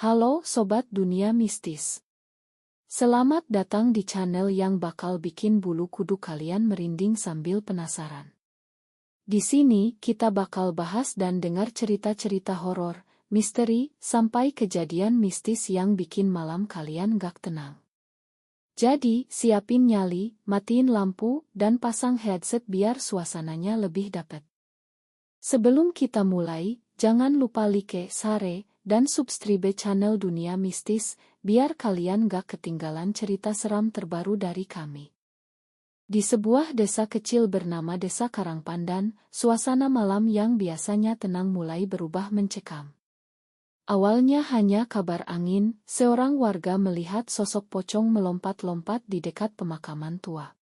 Halo Sobat Dunia Mistis. Selamat datang di channel yang bakal bikin bulu kuduk kalian merinding sambil penasaran. Di sini kita bakal bahas dan dengar cerita-cerita horor, misteri, sampai kejadian mistis yang bikin malam kalian gak tenang. Jadi, siapin nyali, matiin lampu, dan pasang headset biar suasananya lebih dapet. Sebelum kita mulai, jangan lupa like, share, dan subscribe channel Dunia Mistis, biar kalian gak ketinggalan cerita seram terbaru dari kami. Di sebuah desa kecil bernama Desa Karangpandan, suasana malam yang biasanya tenang mulai berubah mencekam. Awalnya hanya kabar angin, seorang warga melihat sosok pocong melompat-lompat di dekat pemakaman tua.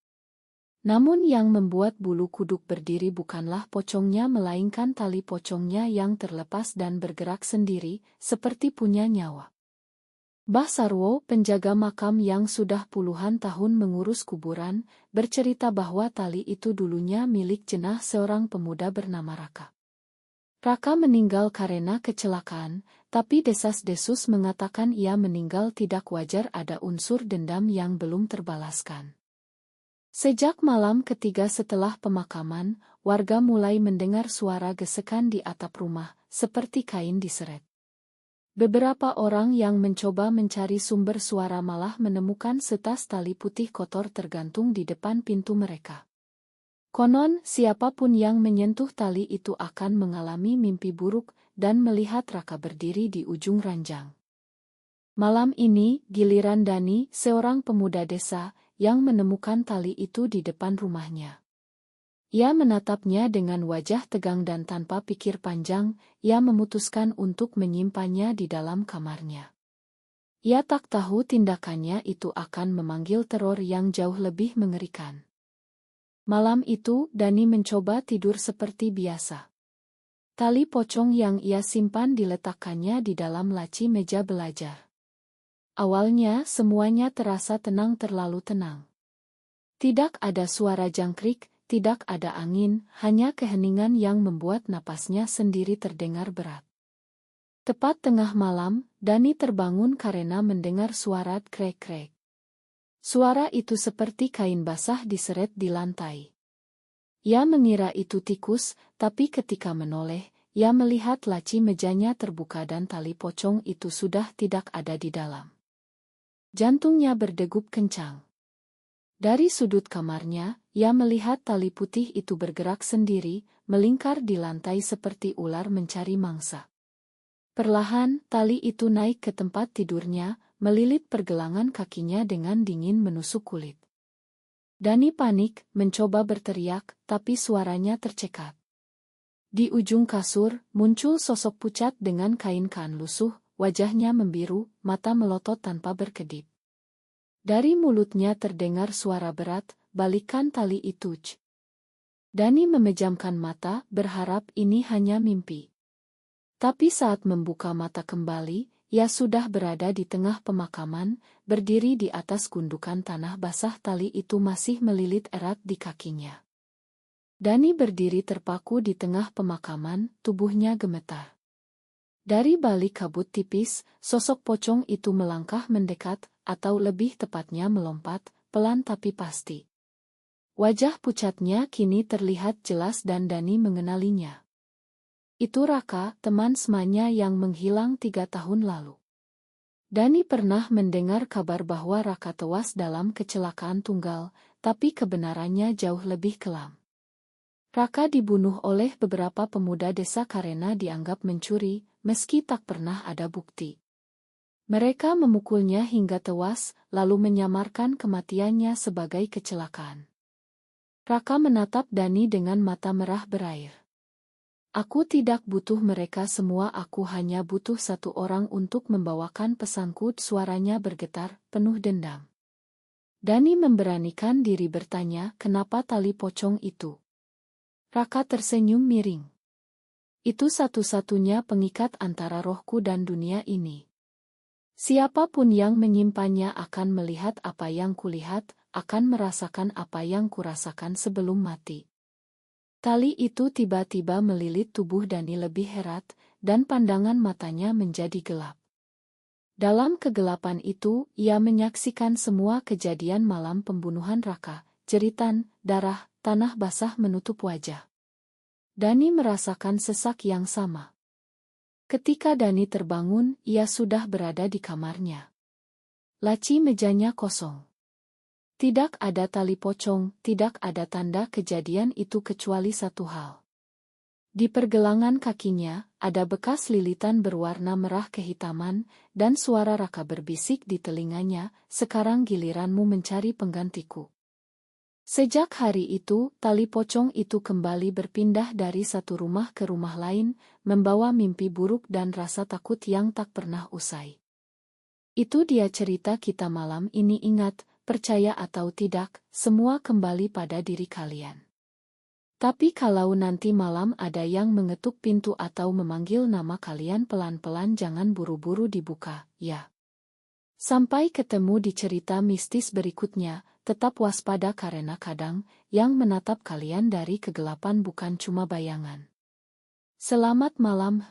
Namun yang membuat bulu kuduk berdiri bukanlah pocongnya melainkan tali pocongnya yang terlepas dan bergerak sendiri, seperti punya nyawa. Mbah Sarwo, penjaga makam yang sudah puluhan tahun mengurus kuburan, bercerita bahwa tali itu dulunya milik jenah seorang pemuda bernama Raka. Raka meninggal karena kecelakaan, tapi desas-desus mengatakan ia meninggal tidak wajar, ada unsur dendam yang belum terbalaskan. Sejak malam ketiga setelah pemakaman, warga mulai mendengar suara gesekan di atap rumah, seperti kain diseret. Beberapa orang yang mencoba mencari sumber suara malah menemukan setas tali putih kotor tergantung di depan pintu mereka. Konon, siapapun yang menyentuh tali itu akan mengalami mimpi buruk dan melihat Raka berdiri di ujung ranjang. Malam ini, giliran Dani, seorang pemuda desa, yang menemukan tali itu di depan rumahnya. Ia menatapnya dengan wajah tegang dan tanpa pikir panjang, ia memutuskan untuk menyimpannya di dalam kamarnya. Ia tak tahu tindakannya itu akan memanggil teror yang jauh lebih mengerikan. Malam itu, Dani mencoba tidur seperti biasa. Tali pocong yang ia simpan diletakkannya di dalam laci meja belajar. Awalnya semuanya terasa tenang, terlalu tenang. Tidak ada suara jangkrik, tidak ada angin, hanya keheningan yang membuat napasnya sendiri terdengar berat. Tepat tengah malam, Dani terbangun karena mendengar suara krek-krek. Suara itu seperti kain basah diseret di lantai. Ia mengira itu tikus, tapi ketika menoleh, ia melihat laci mejanya terbuka dan tali pocong itu sudah tidak ada di dalam. Jantungnya berdegup kencang. Dari sudut kamarnya, ia melihat tali putih itu bergerak sendiri, melingkar di lantai seperti ular mencari mangsa. Perlahan, tali itu naik ke tempat tidurnya, melilit pergelangan kakinya dengan dingin menusuk kulit. Dani panik, mencoba berteriak, tapi suaranya tercekat. Di ujung kasur, muncul sosok pucat dengan kain kaan lusuh, wajahnya membiru, mata melotot tanpa berkedip. Dari mulutnya terdengar suara berat, "Balikan tali itu." Dani memejamkan mata, berharap ini hanya mimpi. Tapi saat membuka mata kembali, ia sudah berada di tengah pemakaman, berdiri di atas gundukan tanah basah. Tali itu masih melilit erat di kakinya. Dani berdiri terpaku di tengah pemakaman, tubuhnya gemetar. Dari balik kabut tipis, sosok pocong itu melangkah mendekat, atau lebih tepatnya melompat, pelan tapi pasti. Wajah pucatnya kini terlihat jelas dan Dani mengenalinya. Itu Raka, teman semanya yang menghilang 3 tahun lalu. Dani pernah mendengar kabar bahwa Raka tewas dalam kecelakaan tunggal, tapi kebenarannya jauh lebih kelam. Raka dibunuh oleh beberapa pemuda desa karena dianggap mencuri, meski tak pernah ada bukti. Mereka memukulnya hingga tewas, lalu menyamarkan kematiannya sebagai kecelakaan. Raka menatap Dani dengan mata merah berair. "Aku tidak butuh mereka semua, aku hanya butuh satu orang untuk membawakan pesanku." Suaranya bergetar, penuh dendam. Dani memberanikan diri bertanya, "Kenapa tali pocong itu?" Raka tersenyum miring. "Itu satu-satunya pengikat antara rohku dan dunia ini. Siapapun yang menyimpannya akan melihat apa yang kulihat, akan merasakan apa yang kurasakan sebelum mati." Tali itu tiba-tiba melilit tubuh Dani lebih erat, dan pandangan matanya menjadi gelap. Dalam kegelapan itu, ia menyaksikan semua kejadian malam pembunuhan Raka, jeritan, darah, tanah basah menutup wajah. Dani merasakan sesak yang sama. Ketika Dani terbangun, ia sudah berada di kamarnya. Laci mejanya kosong. Tidak ada tali pocong, tidak ada tanda kejadian itu kecuali satu hal. Di pergelangan kakinya, ada bekas lilitan berwarna merah kehitaman, dan suara Raka berbisik di telinganya, "Sekarang giliranmu mencari penggantiku." Sejak hari itu, tali pocong itu kembali berpindah dari satu rumah ke rumah lain, membawa mimpi buruk dan rasa takut yang tak pernah usai. Itu dia cerita kita malam ini. Ingat, percaya atau tidak, semua kembali pada diri kalian. Tapi kalau nanti malam ada yang mengetuk pintu atau memanggil nama kalian pelan-pelan, jangan buru-buru dibuka, ya. Sampai ketemu di cerita mistis berikutnya, tetap waspada karena kadang yang menatap kalian dari kegelapan bukan cuma bayangan. Selamat malam.